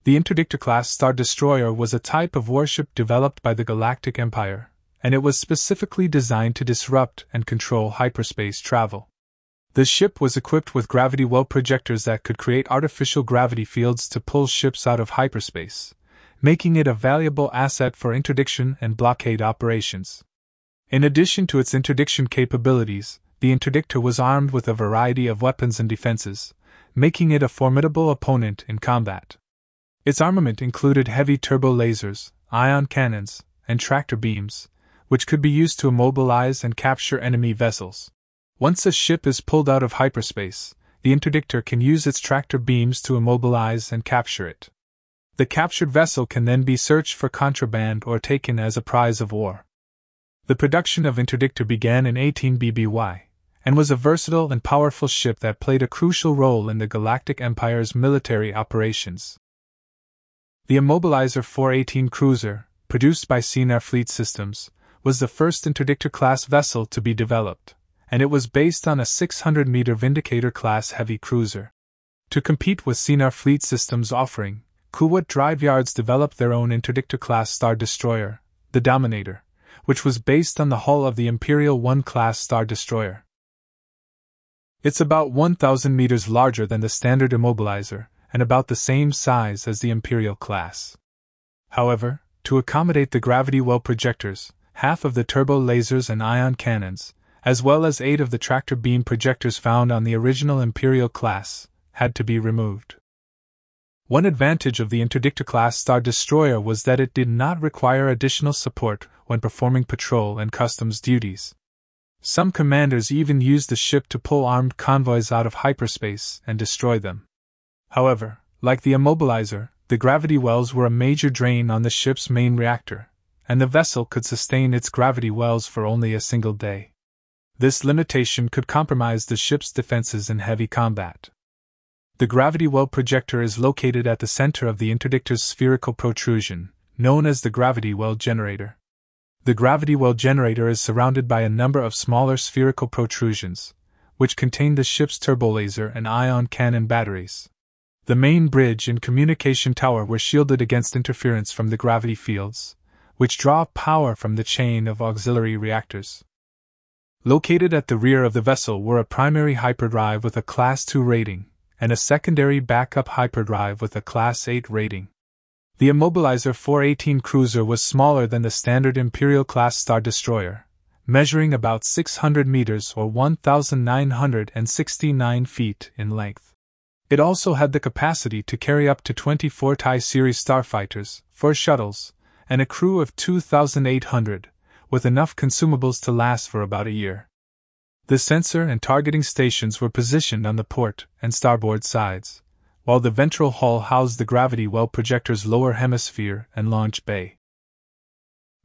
The Interdictor-class Star Destroyer was a type of warship developed by the Galactic Empire, and it was specifically designed to disrupt and control hyperspace travel. The ship was equipped with gravity well projectors that could create artificial gravity fields to pull ships out of hyperspace, making it a valuable asset for interdiction and blockade operations. In addition to its interdiction capabilities, the Interdictor was armed with a variety of weapons and defenses, making it a formidable opponent in combat. Its armament included heavy turbo lasers, ion cannons, and tractor beams, which could be used to immobilize and capture enemy vessels. Once a ship is pulled out of hyperspace, the Interdictor can use its tractor beams to immobilize and capture it. The captured vessel can then be searched for contraband or taken as a prize of war. The production of Interdictor began in 18 BBY, and was a versatile and powerful ship that played a crucial role in the Galactic Empire's military operations. The Immobilizer 418 cruiser, produced by Sinar Fleet Systems, was the first Interdictor-class vessel to be developed, and it was based on a 600-meter Vindicator-class heavy cruiser. To compete with Sinar Fleet Systems' offering, Kuwait Drive Yards developed their own Interdictor-class Star Destroyer, the Dominator, which was based on the hull of the Imperial I-class Star Destroyer. It's about 1,000 meters larger than the standard Immobilizer, and about the same size as the Imperial class. However, to accommodate the gravity well projectors, half of the turbo lasers and ion cannons, as well as 8 of the tractor beam projectors found on the original Imperial class, had to be removed. One advantage of the Interdictor-class Star Destroyer was that it did not require additional support when performing patrol and customs duties. Some commanders even used the ship to pull armed convoys out of hyperspace and destroy them. However, like the Immobilizer, the gravity wells were a major drain on the ship's main reactor, and the vessel could sustain its gravity wells for only a single day. This limitation could compromise the ship's defenses in heavy combat. The gravity well projector is located at the center of the Interdictor's spherical protrusion, known as the gravity well generator. The gravity well generator is surrounded by a number of smaller spherical protrusions, which contain the ship's turbolaser and ion cannon batteries. The main bridge and communication tower were shielded against interference from the gravity fields, which draw power from the chain of auxiliary reactors. Located at the rear of the vessel were a primary hyperdrive with a Class 2 rating, and a secondary backup hyperdrive with a Class 8 rating. The Immobilizer 418 cruiser was smaller than the standard Imperial-class Star Destroyer, measuring about 600 meters or 1,969 feet in length. It also had the capacity to carry up to 24 TIE series starfighters, 4 shuttles, and a crew of 2,800, with enough consumables to last for about a year. The sensor and targeting stations were positioned on the port and starboard sides, while the ventral hull housed the gravity well projector's lower hemisphere and launch bay.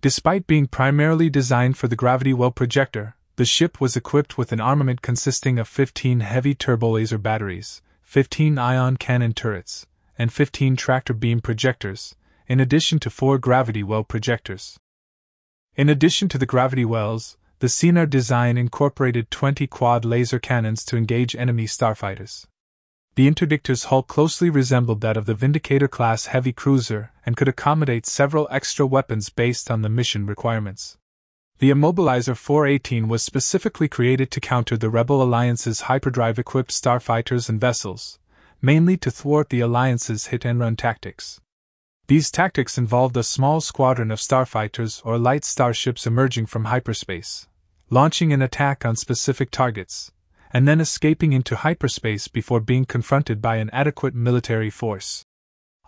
Despite being primarily designed for the gravity well projector, the ship was equipped with an armament consisting of 15 heavy turbolaser batteries, 15 ion cannon turrets, and 15 tractor beam projectors, in addition to 4 gravity well projectors. In addition to the gravity wells, the Sinar design incorporated 20 quad laser cannons to engage enemy starfighters. The Interdictor's hull closely resembled that of the Vindicator-class heavy cruiser and could accommodate several extra weapons based on the mission requirements. The Immobilizer 418 was specifically created to counter the Rebel Alliance's hyperdrive-equipped starfighters and vessels, mainly to thwart the Alliance's hit-and-run tactics. These tactics involved a small squadron of starfighters or light starships emerging from hyperspace, launching an attack on specific targets, and then escaping into hyperspace before being confronted by an adequate military force.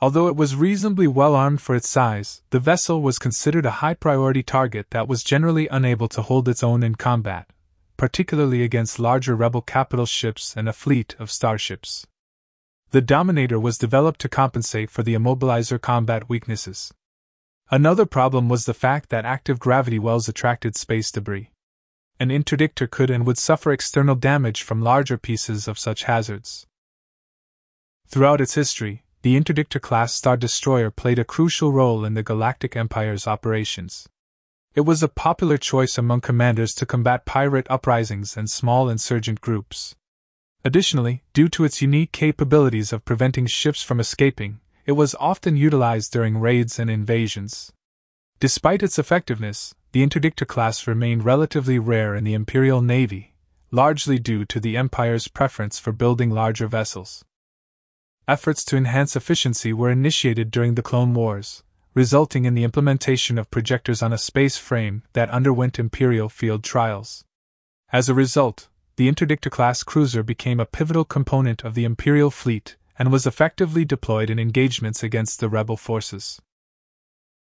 Although it was reasonably well armed for its size, the vessel was considered a high-priority target that was generally unable to hold its own in combat, particularly against larger rebel capital ships and a fleet of starships. The Dominator was developed to compensate for the Immobilizer combat weaknesses. Another problem was the fact that active gravity wells attracted space debris. An interdictor could and would suffer external damage from larger pieces of such hazards. Throughout its history, the Interdictor-class Star Destroyer played a crucial role in the Galactic Empire's operations. It was a popular choice among commanders to combat pirate uprisings and small insurgent groups. Additionally, due to its unique capabilities of preventing ships from escaping, it was often utilized during raids and invasions. Despite its effectiveness, the Interdictor class remained relatively rare in the Imperial Navy, largely due to the Empire's preference for building larger vessels. Efforts to enhance efficiency were initiated during the Clone Wars, resulting in the implementation of projectors on a space frame that underwent Imperial field trials. As a result, the Interdictor-class cruiser became a pivotal component of the Imperial fleet and was effectively deployed in engagements against the rebel forces.